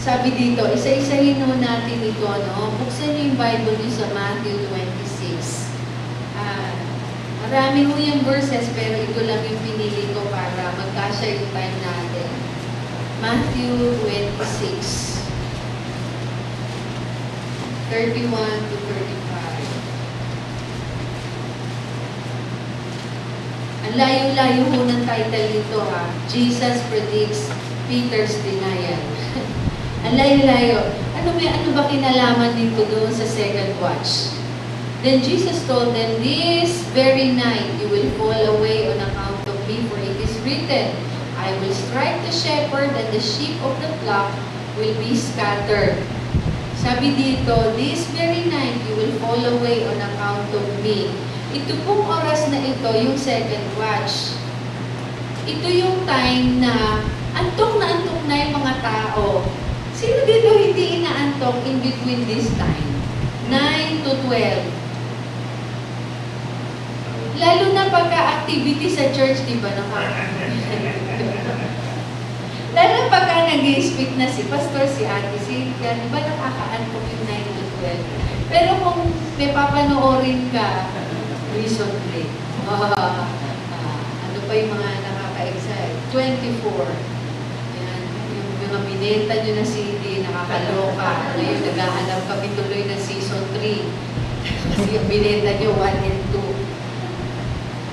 Sabi dito, isa-isahin mo natin ito, no? Buksan niyo yung Bible niyo sa Matthew 26. Marami ho yung verses, pero ito lang yung pinili ko para magkasya yung time natin. Matthew 26, 31 to 35. Ang layo-layo ho ng title nito, ha? Jesus predicts Peter's denial. Ang layo-layo. Ano ba kinalaman dito doon sa second watch? Then Jesus told them, "This very night you will fall away on account of me, for it is written, I will strike the shepherd and the sheep of the flock will be scattered." Sabi dito, this very night you will fall away on account of me. Ito pong oras na ito, yung second watch. Ito yung time na antok na yung mga tao. Sino dito hindi inaantok in between this time? 9 to 12. Lalo na pagka-activity sa church, di ba? Lalo pagka nag-i-speak na si Pastor, si Ate, si di ba nakakaantok yung 9 to 12? Pero kung may papanoorin ka, recently, ano pa yung mga nakaka-excite? 24. Mga binenta nyo na CD, nakakaloka. Ngayon, naghahanap kami tuloy ng season 3. Kasi yung binenta nyo, 1 and 2.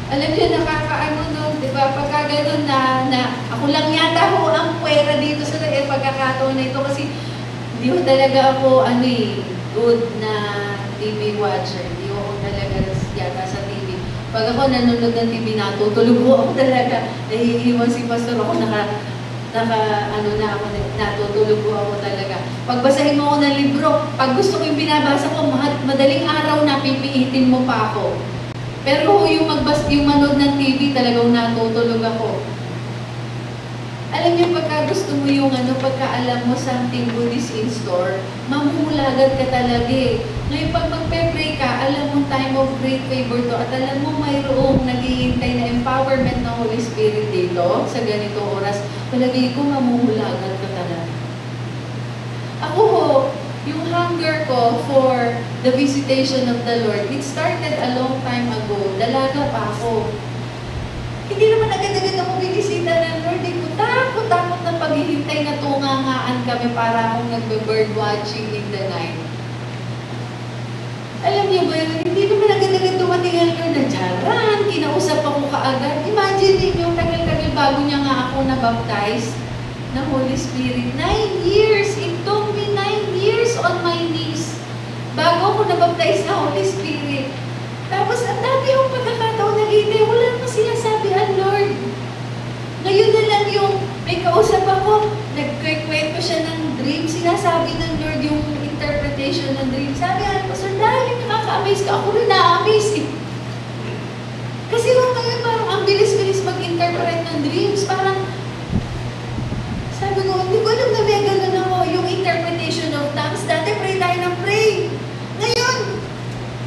Alam nyo, nakakaano nun, di ba? Pagka ganun na ako lang yata ho ang pwera dito sa pagkakataon na ito kasi hindi ko talaga ako, good na TV watcher. Hindi ko talaga yata sa TV. Pag ako nanonood ng TV, natutulog ako talaga. Nahihiwan si Pastor ako, natutulog ako talaga. Pagbasahin mo ako ng libro, pag gusto ko yung binabasa ko, madaling araw na pipiitin mo pa ako. Pero yung manood ng TV, talagang natutulog ako. Alam niyo, pagka gusto mo yung pagka alam mo something good is in store, mamumulagan ka talaga eh. Ngayon, pag magpe-pray ka, alam mo time of great favor to, at alam mo mayroong naghihintay na empowerment ng Holy Spirit dito, sa ganitong oras, palagi ko mamumulagan ka talaga. Ako ho, yung hunger ko for the visitation of the Lord, it started a long time ago. Dalaga pa ako. Hindi naman agad-agad ako bibisita ng Lord. Takot na paghihintay na tungangaan kami para akong nagbe-bird watching in the night. Alam niyo ba yun? Hindi naman agad-agad dumating ang Lord na tiyaran. Kinausap ako kaagad. Imagine niyo, tagal-tagal bago niya nga ako na-baptize ng Holy Spirit. 9 years! It took me 9 years on my knees bago ako na-baptize ng Holy Spirit. Tapos, ang dami yung pagkakataon na gini, wala naman sinasabi ang Lord. Ngayon na lang yung may kausap ako, nagkikwento siya ng dream, sinasabi ng Lord yung interpretation ng dream. Sabi, Pastor, dahil nakaka-amaze ka, ako rin na-amaze eh. Kasi ngayon parang ang bilis-bilis mag-interpret ng dreams. Parang, sabi ko, hindi ko alam na may gano'n ako, yung interpretation of tongues. Dati pray tayo ng pray. Ngayon,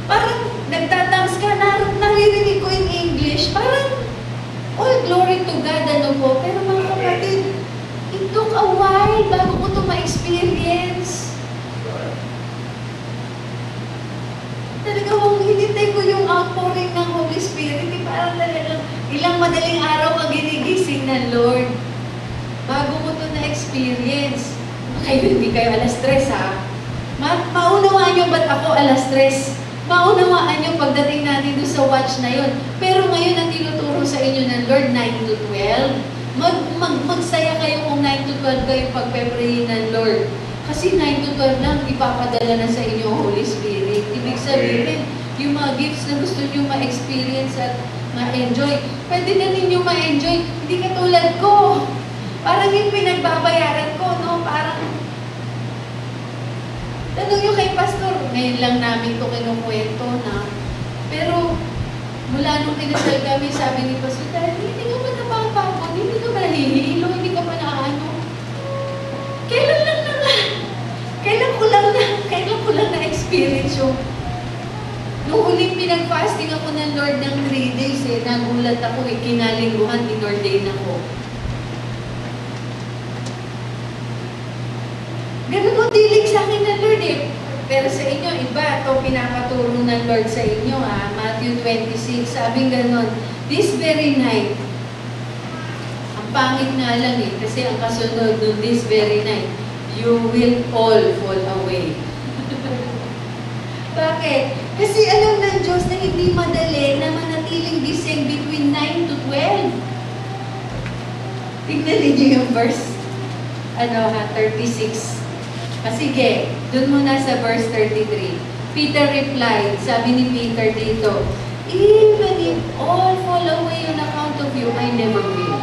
parang nagtatangs ka, naririnig ko in English, parang, all glory to God, pero mga kapatid, it took a while bago ko ito ma-experience. Talagang hinintay ko yung outpouring ng Holy Spirit, parang talagang ilang madaling araw ka ginigising ng Lord bago ko ito na-experience. Kayo, hindi kayo alas 3 ha? Maunawaan nyo ba't ako alas 3? Maunawaan nyo pagdating natin doon sa watch na yun. Pero ngayon ang tinuturo sa inyo ng Lord, 9 to 12. Magsaya kayo kung 9 to 12 kayo pagpe-pray ng Lord. Kasi 9 to 12 lang, ipapadala na sa inyo ang Holy Spirit. Ibig sabihin, yung mga gifts na gusto nyo ma-experience at ma-enjoy, pwede na ninyo ma-enjoy. Hindi katulad ko. Parang yung pinagbabayaran ko, no? Parang tanong yung kay Pastor, ngayon lang namin ito kinukwento na. Pero, mula nung kinasal kami, sabi ni Pastor, dahil hindi ka ba napapagod, hindi ka ba nahihilo, hindi ka ba naano. Kailan ko lang na-experience yung nung huling pinag-fasting ako ng Lord ng 3 days nagulat ako kinalingguhan, in-ordain ako. Ganun ang dilig sa akin ng Lord eh. Pero sa inyo, iba, ito pinapaturo ng Lord sa inyo Matthew 26, sabing ganun, this very night, ang pangit nga lang eh, kasi ang kasunod nun, this very night, you will all fall away. Bakit? Kasi alam ng Diyos na hindi madali na manatiling gising between 9 to 12. Tignan niyo yung verse 36. Sige, dun muna sa verse 33. Peter replied, sabi ni Peter dito, even if all fall away on account of you, I never will.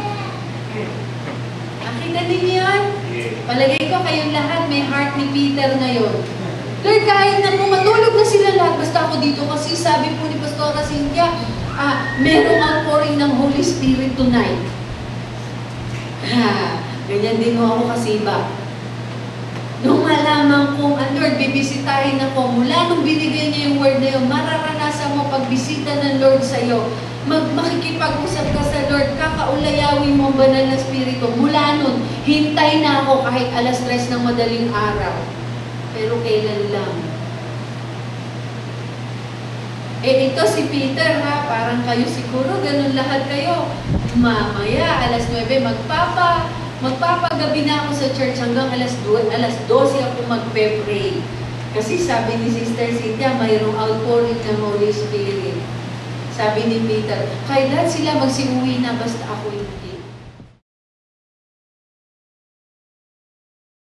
Nakita niyo yan? Palagay ko kayong lahat may heart ni Peter ngayon. Lord, kahit na matulog na sila lahat, basta ako dito kasi sabi po ni Pastora Cynthia, merong outpouring ng Holy Spirit tonight. Ganyan din ako kasiba. Nung malaman kong, Lord, bibisitahin ako, mula nung binigay niya yung word na yun, mararanasan mo pagbisita ng Lord sa'yo. Makikipag-usap ka sa Lord, kakaulayawin mo ang banal na Espiritu. Mula nun, hintay na ako kahit 3:00 ng madaling araw. Pero kailan lang? Ito si Peter parang kayo siguro, ganun lahat kayo. Mamaya, 9:00, magpapagabi na ako sa church hanggang 12:00 ako magpe-pray. Kasi sabi ni Sister Cynthia, mayroong outpouring ng Holy Spirit. Sabi ni Peter, kailan sila magsiuwi na basta ako hindi.